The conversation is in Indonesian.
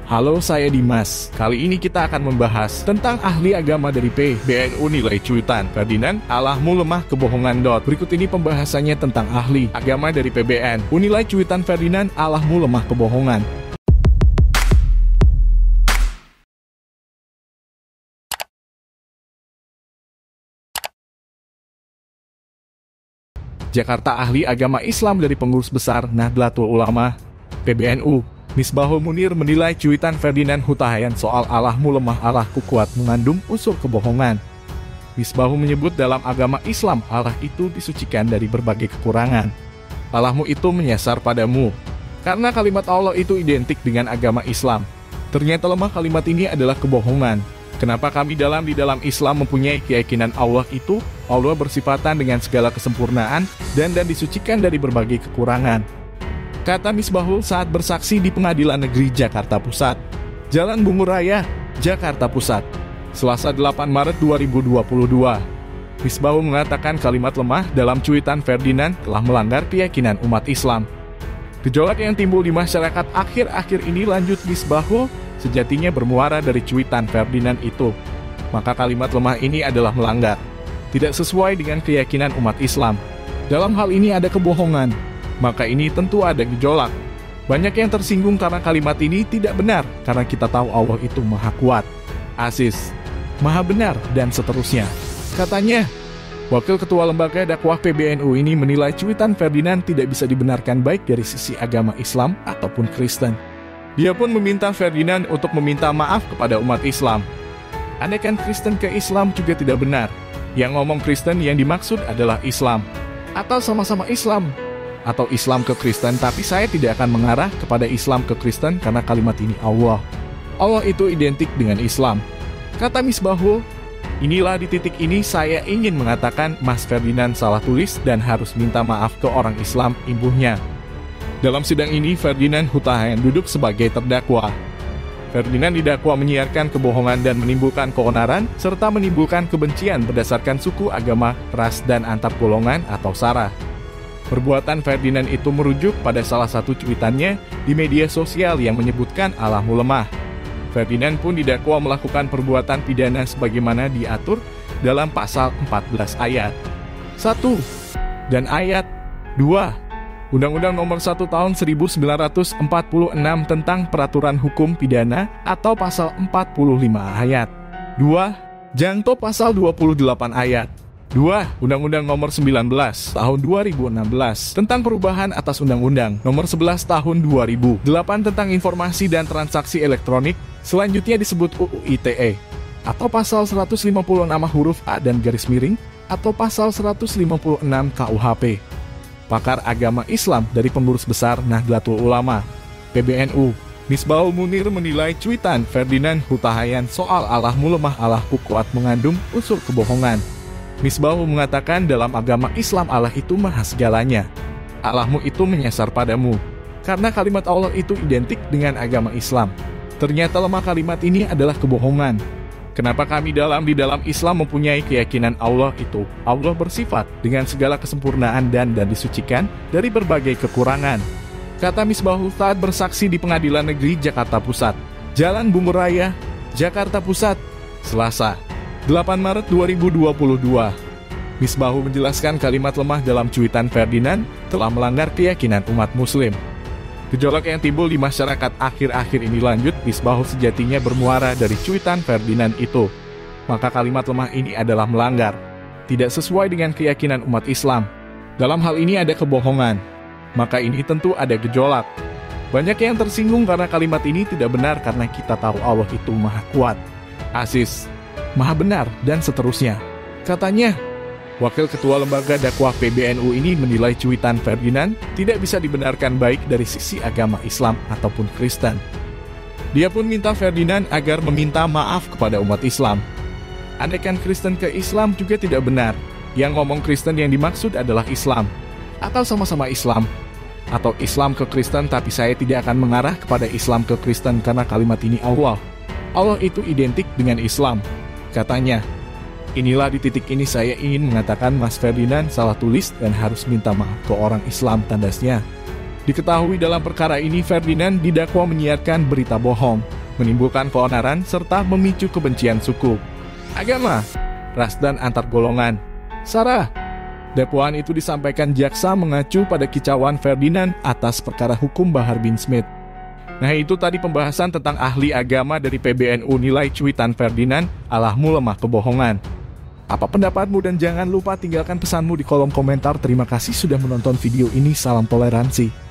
Halo, saya Dimas. Kali ini kita akan membahas tentang ahli agama dari PBNU nilai cuitan Ferdinand, Allahmu lemah kebohongan. Berikut ini pembahasannya tentang ahli agama dari PBNU nilai cuitan Ferdinand, Allahmu lemah kebohongan. Jakarta. Ahli agama Islam dari Pengurus Besar Nahdlatul Ulama PBNU Misbahul Munir menilai cuitan Ferdinand Hutahayan soal Allahmu lemah Allahku kuat mengandung unsur kebohongan. Misbahul menyebut dalam agama Islam Allah itu disucikan dari berbagai kekurangan. Allahmu itu menyasar padamu. Karena kalimat Allah itu identik dengan agama Islam. Ternyata lemah kalimat ini adalah kebohongan. Kenapa kami di dalam Islam mempunyai keyakinan Allah itu Allah bersifatan dengan segala kesempurnaan dan disucikan dari berbagai kekurangan. Kata Misbahul saat bersaksi di Pengadilan Negeri Jakarta Pusat, Jalan Bungur Raya, Jakarta Pusat, Selasa 8 Maret 2022. Misbahul mengatakan kalimat lemah dalam cuitan Ferdinand telah melanggar keyakinan umat Islam. Gejolak yang timbul di masyarakat akhir-akhir ini, lanjut Misbahul, sejatinya bermuara dari cuitan Ferdinand itu. Maka kalimat lemah ini adalah melanggar, tidak sesuai dengan keyakinan umat Islam. Dalam hal ini ada kebohongan. Maka ini tentu ada gejolak. Banyak yang tersinggung karena kalimat ini tidak benar, karena kita tahu Allah itu maha kuat, aziz, maha benar, dan seterusnya. Katanya, Wakil Ketua Lembaga Dakwah PBNU ini menilai cuitan Ferdinand tidak bisa dibenarkan baik dari sisi agama Islam ataupun Kristen. Dia pun meminta Ferdinand untuk meminta maaf kepada umat Islam. Andaikan Kristen ke Islam juga tidak benar. Yang ngomong Kristen yang dimaksud adalah Islam, atau sama-sama Islam, atau Islam ke Kristen, tapi saya tidak akan mengarah kepada Islam ke Kristen karena kalimat ini Allah. Allah itu identik dengan Islam. Kata Misbahul, inilah di titik ini saya ingin mengatakan Mas Ferdinand salah tulis dan harus minta maaf ke orang Islam, imbuhnya. Dalam sidang ini Ferdinand Hutahayan duduk sebagai terdakwa. Ferdinand didakwa menyiarkan kebohongan dan menimbulkan keonaran, serta menimbulkan kebencian berdasarkan suku, agama, ras, dan antar golongan atau sara. Perbuatan Ferdinand itu merujuk pada salah satu cuitannya di media sosial yang menyebutkan Allahmu lemah. Ferdinand pun didakwa melakukan perbuatan pidana sebagaimana diatur dalam pasal 14 ayat 1 dan ayat 2 Undang-Undang Nomor 1 Tahun 1946 tentang Peraturan Hukum Pidana atau pasal 45 ayat 2 Jangto pasal 28 ayat 2. Undang-Undang Nomor 19 Tahun 2016 tentang perubahan atas Undang-Undang Nomor 11 Tahun 2008 tentang Informasi dan Transaksi Elektronik, selanjutnya disebut UU ITE, atau pasal 156 huruf A dan garis miring, atau pasal 156 KUHP. Pakar agama Islam dari Pengurus Besar Nahdlatul Ulama PBNU Misbahul Munir menilai cuitan Ferdinand Hutahayan soal Allahmu lemah Allahku kuat mengandung unsur kebohongan. Misbahul mengatakan dalam agama Islam Allah itu maha segalanya. Allahmu itu menyasar padamu. Karena kalimat Allah itu identik dengan agama Islam. Ternyata lemah kalimat ini adalah kebohongan. Kenapa kami di dalam Islam mempunyai keyakinan Allah itu Allah bersifat dengan segala kesempurnaan dan disucikan dari berbagai kekurangan. Kata Misbahul saat bersaksi di Pengadilan Negeri Jakarta Pusat, Jalan Bungur Raya, Jakarta Pusat, Selasa 8 Maret 2022. Misbahul menjelaskan kalimat lemah dalam cuitan Ferdinand telah melanggar keyakinan umat muslim. Gejolak yang timbul di masyarakat akhir-akhir ini, lanjut Misbahul, sejatinya bermuara dari cuitan Ferdinand itu. Maka kalimat lemah ini adalah melanggar, tidak sesuai dengan keyakinan umat Islam. Dalam hal ini ada kebohongan. Maka ini tentu ada gejolak. Banyak yang tersinggung karena kalimat ini tidak benar karena kita tahu Allah itu maha kuat, aziz, maha benar, dan seterusnya. Katanya, Wakil Ketua Lembaga Dakwah PBNU ini menilai cuitan Ferdinand tidak bisa dibenarkan baik dari sisi agama Islam ataupun Kristen. Dia pun minta Ferdinand agar meminta maaf kepada umat Islam. Andaikan Kristen ke Islam juga tidak benar. Yang ngomong Kristen yang dimaksud adalah Islam, atau sama-sama Islam, atau Islam ke Kristen, tapi saya tidak akan mengarah kepada Islam ke Kristen karena kalimat ini Allah. Allah itu identik dengan Islam. Katanya, inilah di titik ini saya ingin mengatakan Mas Ferdinand salah tulis dan harus minta maaf ke orang Islam, tandasnya. Diketahui dalam perkara ini Ferdinand didakwa menyiarkan berita bohong. menimbulkan keonaran serta memicu kebencian suku, agama, ras dan antar golongan. Sarah, dakwaan itu disampaikan jaksa mengacu pada kicauan Ferdinand atas perkara hukum Bahar bin Smith. Nah, itu tadi pembahasan tentang ahli agama dari PBNU nilai cuitan Ferdinand, Allahmu lemah kebohongan. Apa pendapatmu, dan jangan lupa tinggalkan pesanmu di kolom komentar. Terima kasih sudah menonton video ini. Salam toleransi.